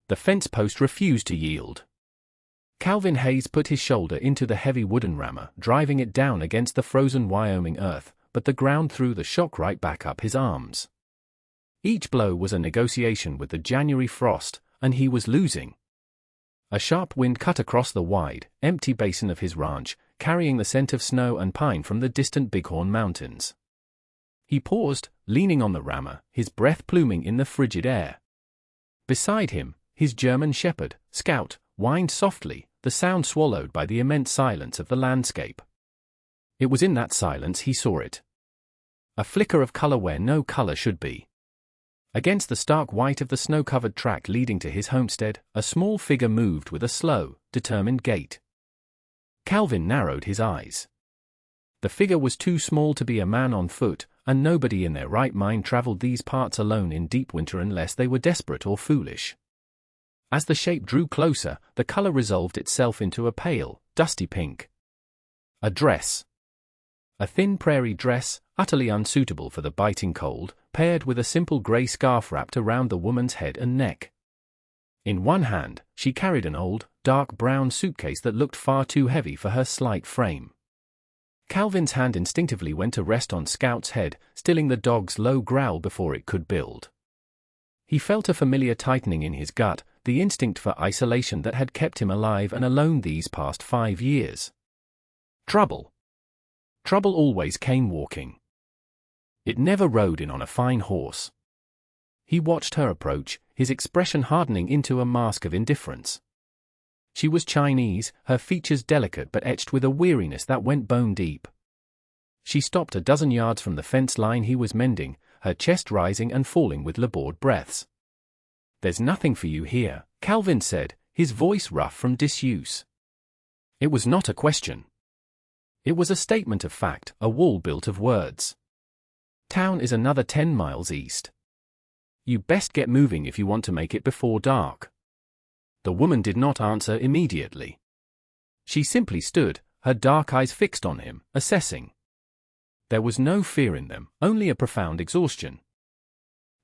The fence post refused to yield. Calvin Hayes put his shoulder into the heavy wooden rammer, driving it down against the frozen Wyoming earth, but the ground threw the shock right back up his arms. Each blow was a negotiation with the January frost, and he was losing. A sharp wind cut across the wide, empty basin of his ranch, carrying the scent of snow and pine from the distant Bighorn Mountains. He paused, leaning on the rammer, his breath pluming in the frigid air. Beside him, his German shepherd, Scout, whined softly, the sound swallowed by the immense silence of the landscape. It was in that silence he saw it. A flicker of color where no color should be. Against the stark white of the snow-covered track leading to his homestead, a small figure moved with a slow, determined gait. Calvin narrowed his eyes. The figure was too small to be a man on foot, and nobody in their right mind traveled these parts alone in deep winter unless they were desperate or foolish. As the shape drew closer, the color resolved itself into a pale, dusty pink. A dress. A thin prairie dress, utterly unsuitable for the biting cold, paired with a simple gray scarf wrapped around the woman's head and neck. In one hand, she carried an old, dark brown suitcase that looked far too heavy for her slight frame. Calvin's hand instinctively went to rest on Scout's head, stilling the dog's low growl before it could build. He felt a familiar tightening in his gut, the instinct for isolation that had kept him alive and alone these past 5 years. Trouble. Trouble always came walking. It never rode in on a fine horse. He watched her approach, his expression hardening into a mask of indifference. She was Chinese, her features delicate but etched with a weariness that went bone deep. She stopped a dozen yards from the fence line he was mending, her chest rising and falling with labored breaths. "There's nothing for you here," Calvin said, his voice rough from disuse. It was not a question. It was a statement of fact, a wall built of words. "Town is another 10 miles east. You best get moving if you want to make it before dark." The woman did not answer immediately. She simply stood, her dark eyes fixed on him, assessing. There was no fear in them, only a profound exhaustion.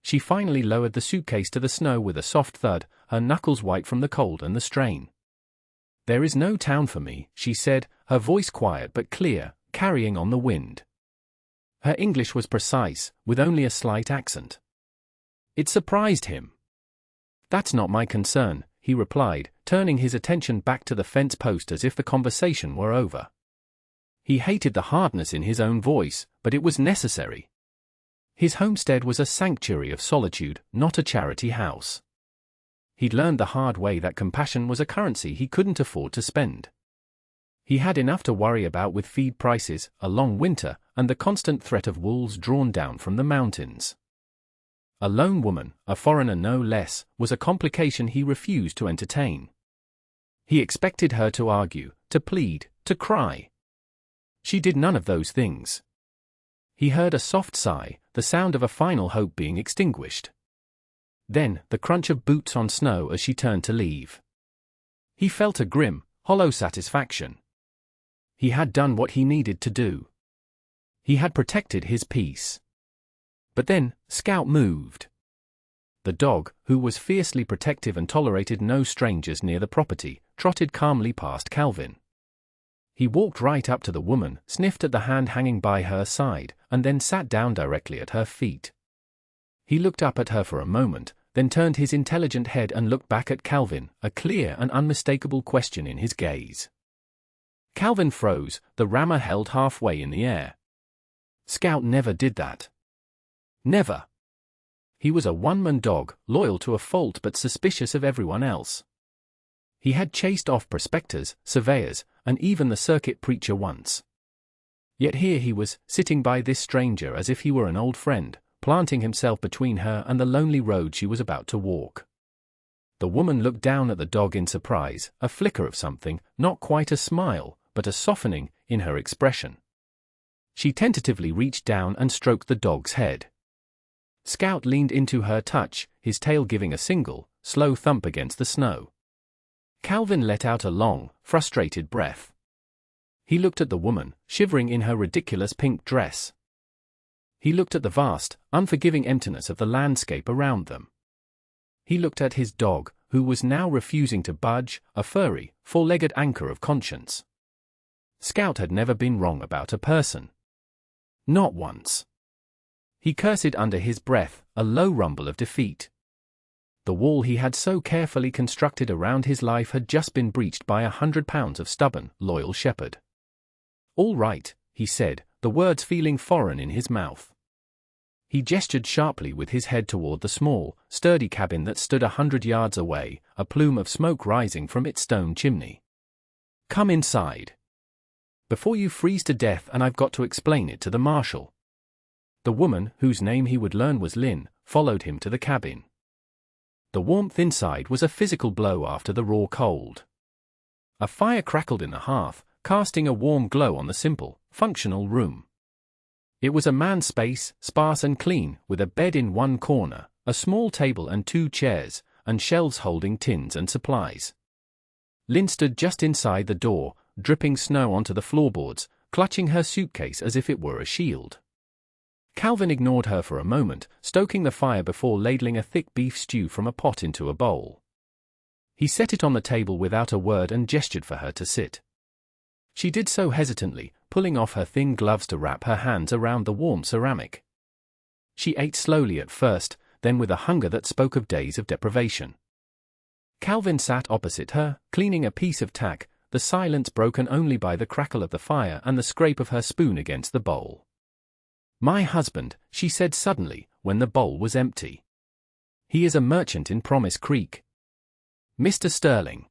She finally lowered the suitcase to the snow with a soft thud, her knuckles white from the cold and the strain. "There is no town for me," she said, her voice quiet but clear, carrying on the wind. Her English was precise, with only a slight accent. It surprised him. "That's not my concern," he replied, turning his attention back to the fence post as if the conversation were over. He hated the hardness in his own voice, but it was necessary. His homestead was a sanctuary of solitude, not a charity house. He'd learned the hard way that compassion was a currency he couldn't afford to spend. He had enough to worry about with feed prices, a long winter, and the constant threat of wolves drawn down from the mountains. A lone woman, a foreigner no less, was a complication he refused to entertain. He expected her to argue, to plead, to cry. She did none of those things. He heard a soft sigh, the sound of a final hope being extinguished. Then, the crunch of boots on snow as she turned to leave. He felt a grim, hollow satisfaction. He had done what he needed to do. He had protected his peace. But then, Scout moved. The dog, who was fiercely protective and tolerated no strangers near the property, trotted calmly past Calvin. He walked right up to the woman, sniffed at the hand hanging by her side, and then sat down directly at her feet. He looked up at her for a moment, then turned his intelligent head and looked back at Calvin, a clear and unmistakable question in his gaze. Calvin froze, the rammer held halfway in the air. Scout never did that. Never. He was a one-man dog, loyal to a fault but suspicious of everyone else. He had chased off prospectors, surveyors, and even the circuit preacher once. Yet here he was, sitting by this stranger as if he were an old friend, planting himself between her and the lonely road she was about to walk. The woman looked down at the dog in surprise, a flicker of something, not quite a smile, but a softening, in her expression. She tentatively reached down and stroked the dog's head. Scout leaned into her touch, his tail giving a single, slow thump against the snow. Calvin let out a long, frustrated breath. He looked at the woman, shivering in her ridiculous pink dress. He looked at the vast, unforgiving emptiness of the landscape around them. He looked at his dog, who was now refusing to budge, a furry, four-legged anchor of conscience. Scout had never been wrong about a person. Not once. He cursed under his breath, a low rumble of defeat. The wall he had so carefully constructed around his life had just been breached by 100 pounds of stubborn, loyal shepherd. "All right," he said, the words feeling foreign in his mouth. He gestured sharply with his head toward the small, sturdy cabin that stood 100 yards away, a plume of smoke rising from its stone chimney. "Come inside. Before you freeze to death, and I've got to explain it to the marshal." The woman, whose name he would learn was Lynn, followed him to the cabin. The warmth inside was a physical blow after the raw cold. A fire crackled in the hearth, casting a warm glow on the simple, functional room. It was a man's space, sparse and clean, with a bed in one corner, a small table and 2 chairs, and shelves holding tins and supplies. Lynn stood just inside the door, dripping snow onto the floorboards, clutching her suitcase as if it were a shield. Calvin ignored her for a moment, stoking the fire before ladling a thick beef stew from a pot into a bowl. He set it on the table without a word and gestured for her to sit. She did so hesitantly, pulling off her thin gloves to wrap her hands around the warm ceramic. She ate slowly at first, then with a hunger that spoke of days of deprivation. Calvin sat opposite her, cleaning a piece of tack, the silence broken only by the crackle of the fire and the scrape of her spoon against the bowl. "My husband," she said suddenly, when the bowl was empty. "He is a merchant in Promise Creek. Mr. Sterling."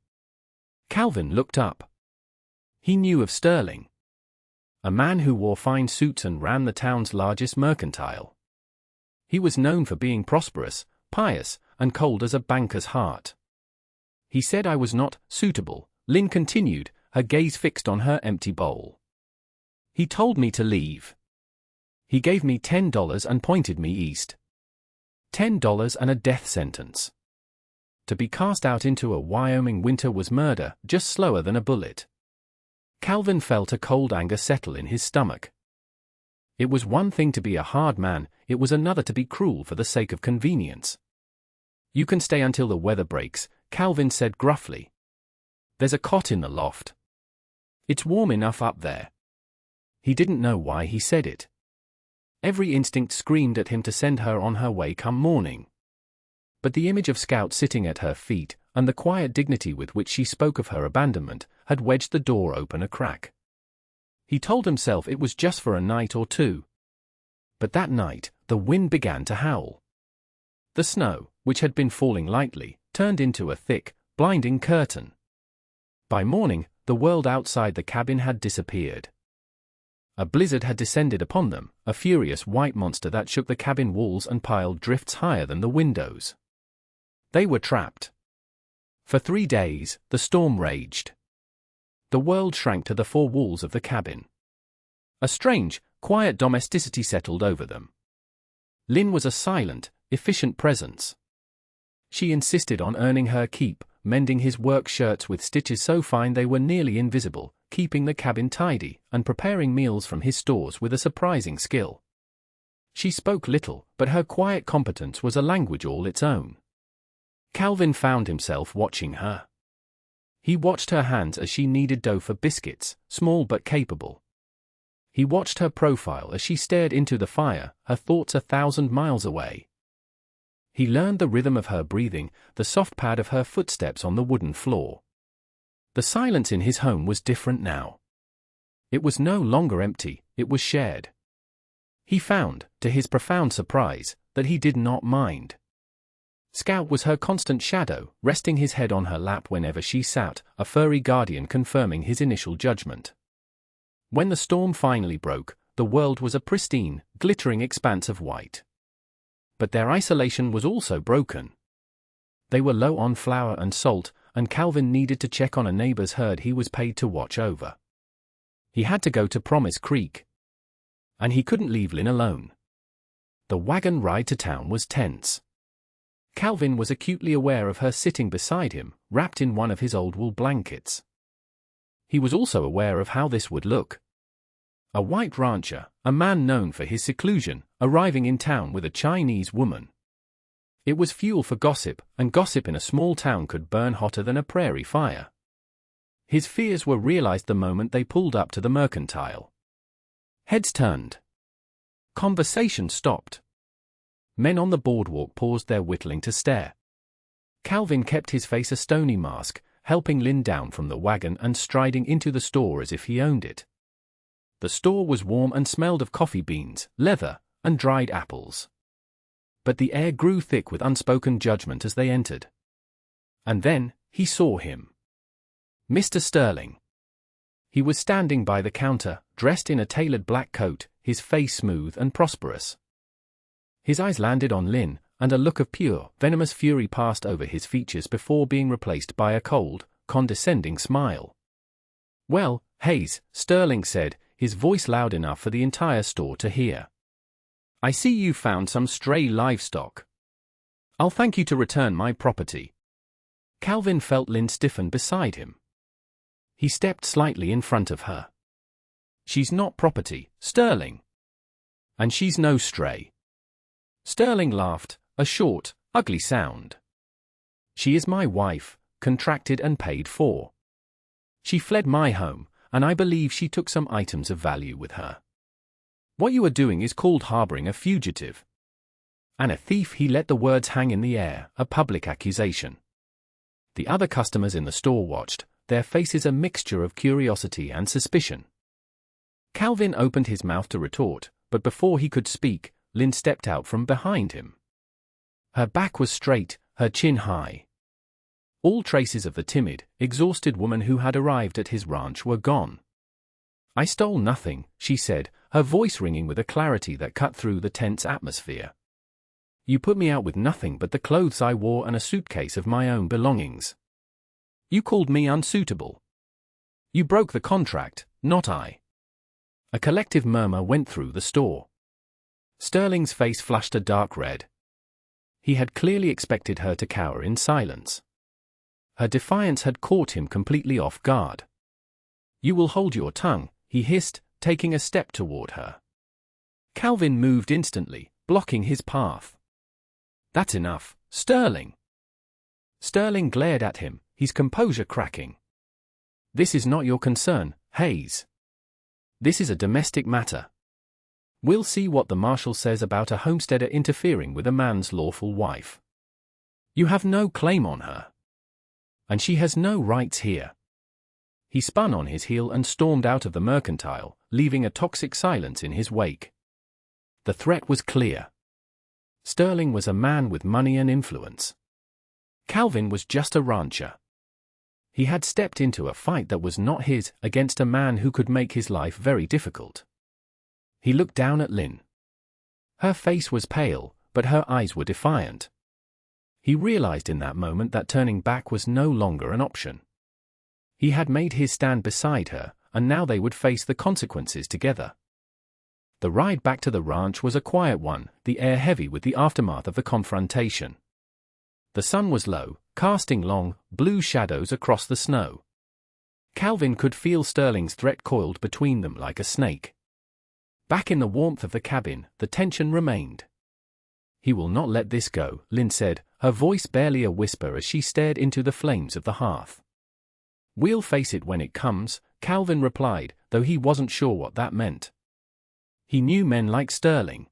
Calvin looked up. He knew of Sterling. A man who wore fine suits and ran the town's largest mercantile. He was known for being prosperous, pious, and cold as a banker's heart. "He said I was not suitable," Lynn continued, her gaze fixed on her empty bowl. "He told me to leave. He gave me $10 and pointed me east. $10 and a death sentence. To be cast out into a Wyoming winter was murder, just slower than a bullet." Calvin felt a cold anger settle in his stomach. It was one thing to be a hard man, it was another to be cruel for the sake of convenience. "You can stay until the weather breaks," Calvin said gruffly. "There's a cot in the loft. It's warm enough up there." He didn't know why he said it. Every instinct screamed at him to send her on her way come morning. But the image of Scout sitting at her feet, and the quiet dignity with which she spoke of her abandonment, had wedged the door open a crack. He told himself it was just for a night or two. But that night, the wind began to howl. The snow, which had been falling lightly, turned into a thick, blinding curtain. By morning, the world outside the cabin had disappeared. A blizzard had descended upon them, a furious white monster that shook the cabin walls and piled drifts higher than the windows. They were trapped. For 3 days, the storm raged. The world shrank to the 4 walls of the cabin. A strange, quiet domesticity settled over them. Lynn was a silent, efficient presence. She insisted on earning her keep, mending his work shirts with stitches so fine they were nearly invisible, keeping the cabin tidy, and preparing meals from his stores with a surprising skill. She spoke little, but her quiet competence was a language all its own. Calvin found himself watching her. He watched her hands as she kneaded dough for biscuits, small but capable. He watched her profile as she stared into the fire, her thoughts 1,000 miles away. He learned the rhythm of her breathing, the soft pad of her footsteps on the wooden floor. The silence in his home was different now. It was no longer empty, it was shared. He found, to his profound surprise, that he did not mind. Scout was her constant shadow, resting his head on her lap whenever she sat, a furry guardian confirming his initial judgment. When the storm finally broke, the world was a pristine, glittering expanse of white. But their isolation was also broken. They were low on flour and salt, and Calvin needed to check on a neighbor's herd he was paid to watch over. He had to go to Promise Creek. And he couldn't leave Lynn alone. The wagon ride to town was tense. Calvin was acutely aware of her sitting beside him, wrapped in one of his old wool blankets. He was also aware of how this would look. A white rancher, a man known for his seclusion, arriving in town with a Chinese woman. It was fuel for gossip, and gossip in a small town could burn hotter than a prairie fire. His fears were realized the moment they pulled up to the mercantile. Heads turned. Conversation stopped. Men on the boardwalk paused their whittling to stare. Calvin kept his face a stony mask, helping Lynn down from the wagon and striding into the store as if he owned it. The store was warm and smelled of coffee beans, leather, and dried apples. But the air grew thick with unspoken judgment as they entered. And then, he saw him. Mr. Sterling. He was standing by the counter, dressed in a tailored black coat, his face smooth and prosperous. His eyes landed on Lynn, and a look of pure, venomous fury passed over his features before being replaced by a cold, condescending smile. "Well, Hayes," Sterling said, his voice loud enough for the entire store to hear. "I see you found some stray livestock. I'll thank you to return my property." Calvin felt Lynn stiffen beside him. He stepped slightly in front of her. "She's not property, Sterling. And she's no stray." Sterling laughed, a short, ugly sound. "She is my wife, contracted and paid for. She fled my home, and I believe she took some items of value with her. What you are doing is called harboring a fugitive. And a thief." He let the words hang in the air, a public accusation. The other customers in the store watched, their faces a mixture of curiosity and suspicion. Calvin opened his mouth to retort, but before he could speak, Lynn stepped out from behind him. Her back was straight, her chin high. All traces of the timid, exhausted woman who had arrived at his ranch were gone. "I stole nothing," she said, her voice ringing with a clarity that cut through the tense atmosphere. "You put me out with nothing but the clothes I wore and a suitcase of my own belongings. You called me unsuitable. You broke the contract, not I." A collective murmur went through the store. Sterling's face flushed a dark red. He had clearly expected her to cower in silence. Her defiance had caught him completely off guard. "You will hold your tongue," he hissed, taking a step toward her. Calvin moved instantly, blocking his path. "That's enough, Sterling." Sterling glared at him, his composure cracking. "This is not your concern, Hayes. This is a domestic matter. We'll see what the marshal says about a homesteader interfering with a man's lawful wife. You have no claim on her. And she has no rights here." He spun on his heel and stormed out of the mercantile, leaving a toxic silence in his wake. The threat was clear. Sterling was a man with money and influence. Calvin was just a rancher. He had stepped into a fight that was not his, against a man who could make his life very difficult. He looked down at Lynn. Her face was pale, but her eyes were defiant. He realized in that moment that turning back was no longer an option. He had made his stand beside her, and now they would face the consequences together. The ride back to the ranch was a quiet one, the air heavy with the aftermath of the confrontation. The sun was low, casting long, blue shadows across the snow. Calvin could feel Sterling's threat coiled between them like a snake. Back in the warmth of the cabin, the tension remained. "He will not let this go," Lynn said, her voice barely a whisper as she stared into the flames of the hearth. "We'll face it when it comes," Calvin replied, though he wasn't sure what that meant. He knew men like Sterling.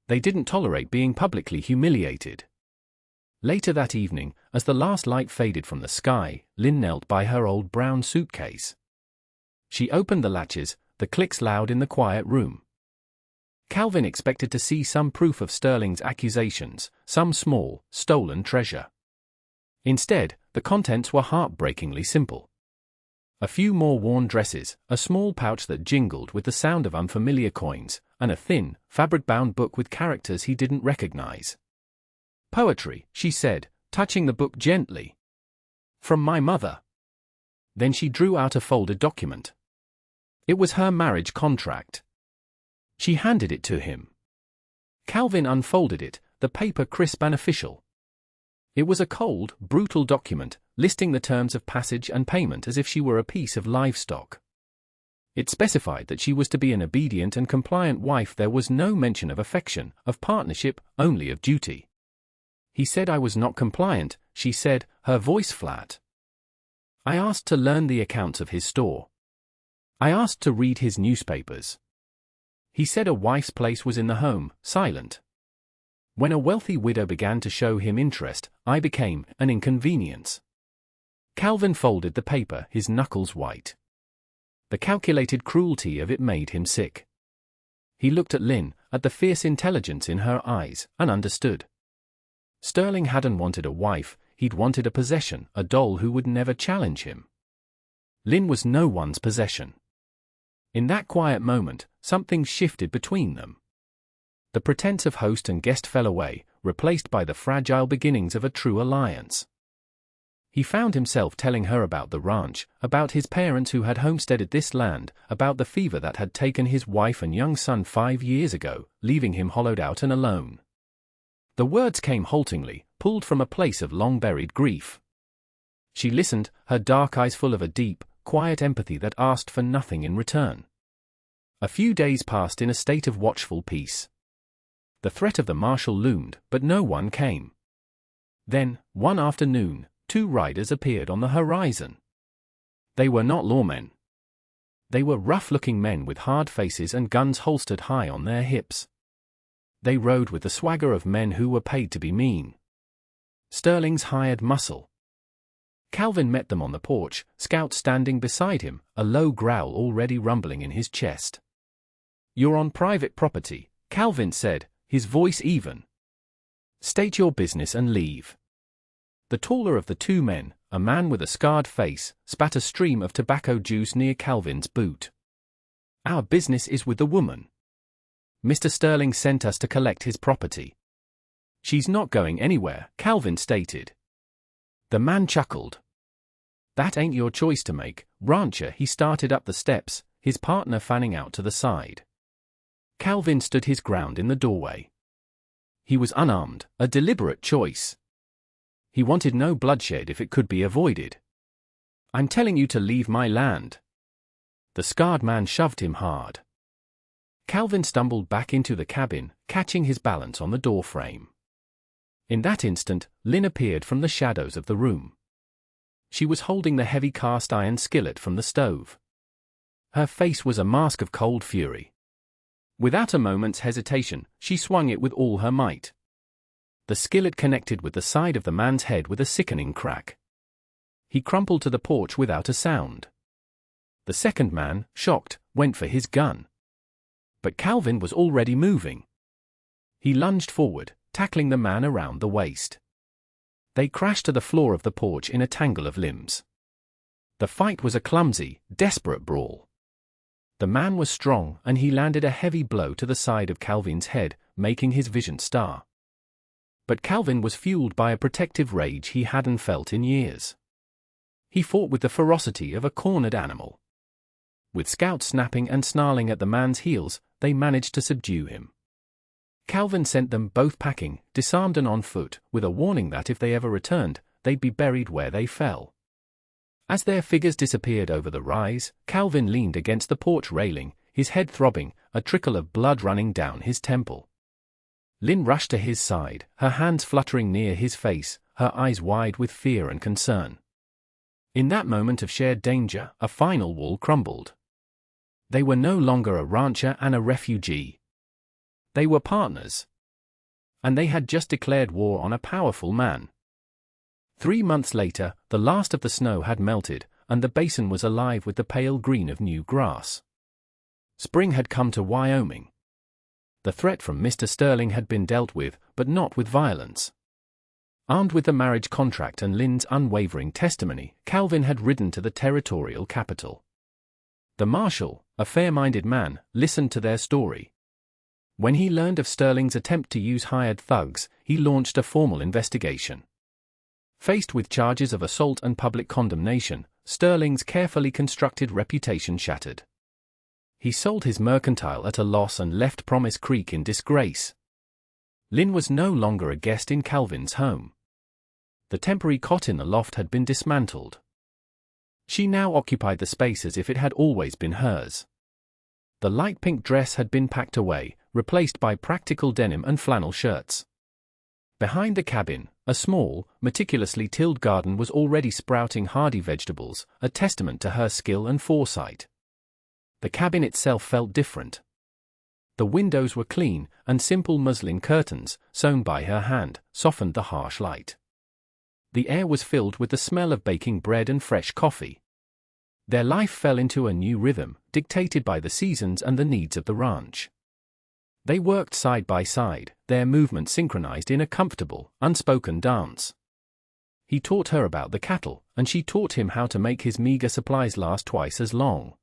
They didn't tolerate being publicly humiliated. Later that evening, as the last light faded from the sky, Lynn knelt by her old brown suitcase. She opened the latches, the clicks loud in the quiet room. Calvin expected to see some proof of Sterling's accusations, some small, stolen treasure. Instead, the contents were heartbreakingly simple. A few more worn dresses, a small pouch that jingled with the sound of unfamiliar coins, and a thin, fabric-bound book with characters he didn't recognize. "Poetry," she said, touching the book gently. "From my mother." Then she drew out a folded document. It was her marriage contract. She handed it to him. Calvin unfolded it, the paper crisp and official. It was a cold, brutal document, listing the terms of passage and payment as if she were a piece of livestock. It specified that she was to be an obedient and compliant wife. There was no mention of affection, of partnership, only of duty. He said I was not compliant, she said, her voice flat. I asked to learn the accounts of his store. I asked to read his newspapers. He said a wife's place was in the home, silent. When a wealthy widow began to show him interest, I became an inconvenience. Calvin folded the paper, his knuckles white. The calculated cruelty of it made him sick. He looked at Lynn, at the fierce intelligence in her eyes, and understood. Sterling hadn't wanted a wife, he'd wanted a possession, a doll who would never challenge him. Lynn was no one's possession. In that quiet moment, something shifted between them. The pretense of host and guest fell away, replaced by the fragile beginnings of a true alliance. He found himself telling her about the ranch, about his parents who had homesteaded this land, about the fever that had taken his wife and young son 5 years ago, leaving him hollowed out and alone. The words came haltingly, pulled from a place of long-buried grief. She listened, her dark eyes full of a deep, quiet empathy that asked for nothing in return. A few days passed in a state of watchful peace. The threat of the marshal loomed, but no one came. Then, one afternoon, 2 riders appeared on the horizon. They were not lawmen. They were rough-looking men with hard faces and guns holstered high on their hips. They rode with the swagger of men who were paid to be mean. Sterling's hired muscle. Calvin met them on the porch, Scout standing beside him, a low growl already rumbling in his chest. "You're on private property," Calvin said, his voice even. "State your business and leave." The taller of the 2 men, a man with a scarred face, spat a stream of tobacco juice near Calvin's boot. "Our business is with the woman. Mr. Sterling sent us to collect his property." "She's not going anywhere," Calvin stated. The man chuckled. "That ain't your choice to make, rancher." He started up the steps, his partner fanning out to the side. Calvin stood his ground in the doorway. He was unarmed, a deliberate choice. He wanted no bloodshed if it could be avoided. "I'm telling you to leave my land." The scarred man shoved him hard. Calvin stumbled back into the cabin, catching his balance on the doorframe. In that instant, Lynn appeared from the shadows of the room. She was holding the heavy cast-iron skillet from the stove. Her face was a mask of cold fury. Without a moment's hesitation, she swung it with all her might. The skillet connected with the side of the man's head with a sickening crack. He crumpled to the porch without a sound. The second man, shocked, went for his gun. But Calvin was already moving. He lunged forward, tackling the man around the waist. They crashed to the floor of the porch in a tangle of limbs. The fight was a clumsy, desperate brawl. The man was strong, and he landed a heavy blow to the side of Calvin's head, making his vision star. But Calvin was fueled by a protective rage he hadn't felt in years. He fought with the ferocity of a cornered animal. With Scout snapping and snarling at the man's heels, they managed to subdue him. Calvin sent them both packing, disarmed and on foot, with a warning that if they ever returned, they'd be buried where they fell. As their figures disappeared over the rise, Calvin leaned against the porch railing, his head throbbing, a trickle of blood running down his temple. Lynn rushed to his side, her hands fluttering near his face, her eyes wide with fear and concern. In that moment of shared danger, a final wall crumbled. They were no longer a rancher and a refugee. They were partners. And they had just declared war on a powerful man. 3 months later, the last of the snow had melted, and the basin was alive with the pale green of new grass. Spring had come to Wyoming. The threat from Mr. Sterling had been dealt with, but not with violence. Armed with the marriage contract and Lynn's unwavering testimony, Calvin had ridden to the territorial capital. The marshal, a fair-minded man, listened to their story. When he learned of Sterling's attempt to use hired thugs, he launched a formal investigation. Faced with charges of assault and public condemnation, Sterling's carefully constructed reputation shattered. He sold his mercantile at a loss and left Promise Creek in disgrace. Lynn was no longer a guest in Calvin's home. The temporary cot in the loft had been dismantled. She now occupied the space as if it had always been hers. The light pink dress had been packed away, replaced by practical denim and flannel shirts. Behind the cabin, a small, meticulously tilled garden was already sprouting hardy vegetables, a testament to her skill and foresight. The cabin itself felt different. The windows were clean, and simple muslin curtains, sewn by her hand, softened the harsh light. The air was filled with the smell of baking bread and fresh coffee. Their life fell into a new rhythm, dictated by the seasons and the needs of the ranch. They worked side by side, their movements synchronized in a comfortable, unspoken dance. He taught her about the cattle, and she taught him how to make his meager supplies last twice as long.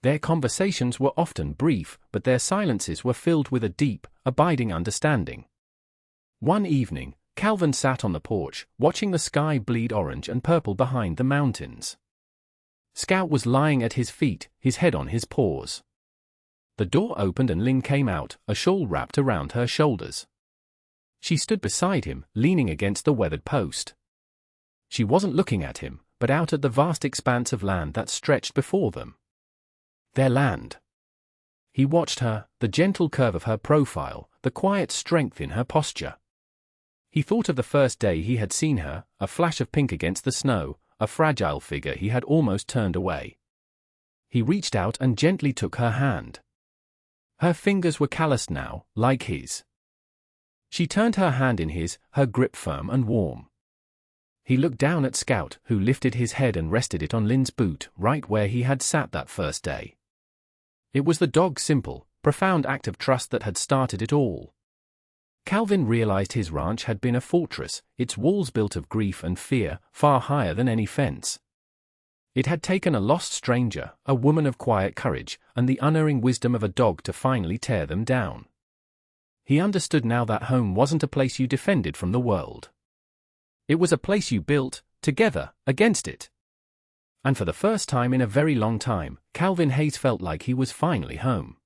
Their conversations were often brief, but their silences were filled with a deep, abiding understanding. One evening, Calvin sat on the porch, watching the sky bleed orange and purple behind the mountains. Scout was lying at his feet, his head on his paws. The door opened and Lynn came out, a shawl wrapped around her shoulders. She stood beside him, leaning against the weathered post. She wasn't looking at him, but out at the vast expanse of land that stretched before them. Their land. He watched her, the gentle curve of her profile, the quiet strength in her posture. He thought of the first day he had seen her, a flash of pink against the snow, a fragile figure he had almost turned away. He reached out and gently took her hand. Her fingers were calloused now, like his. She turned her hand in his, her grip firm and warm. He looked down at Scout, who lifted his head and rested it on Lynn's boot, right where he had sat that first day. It was the dog's simple, profound act of trust that had started it all. Calvin realized his ranch had been a fortress, its walls built of grief and fear, far higher than any fence. It had taken a lost stranger, a woman of quiet courage, and the unerring wisdom of a dog to finally tear them down. He understood now that home wasn't a place you defended from the world. It was a place you built, together, against it. And for the first time in a very long time, Calvin Hayes felt like he was finally home.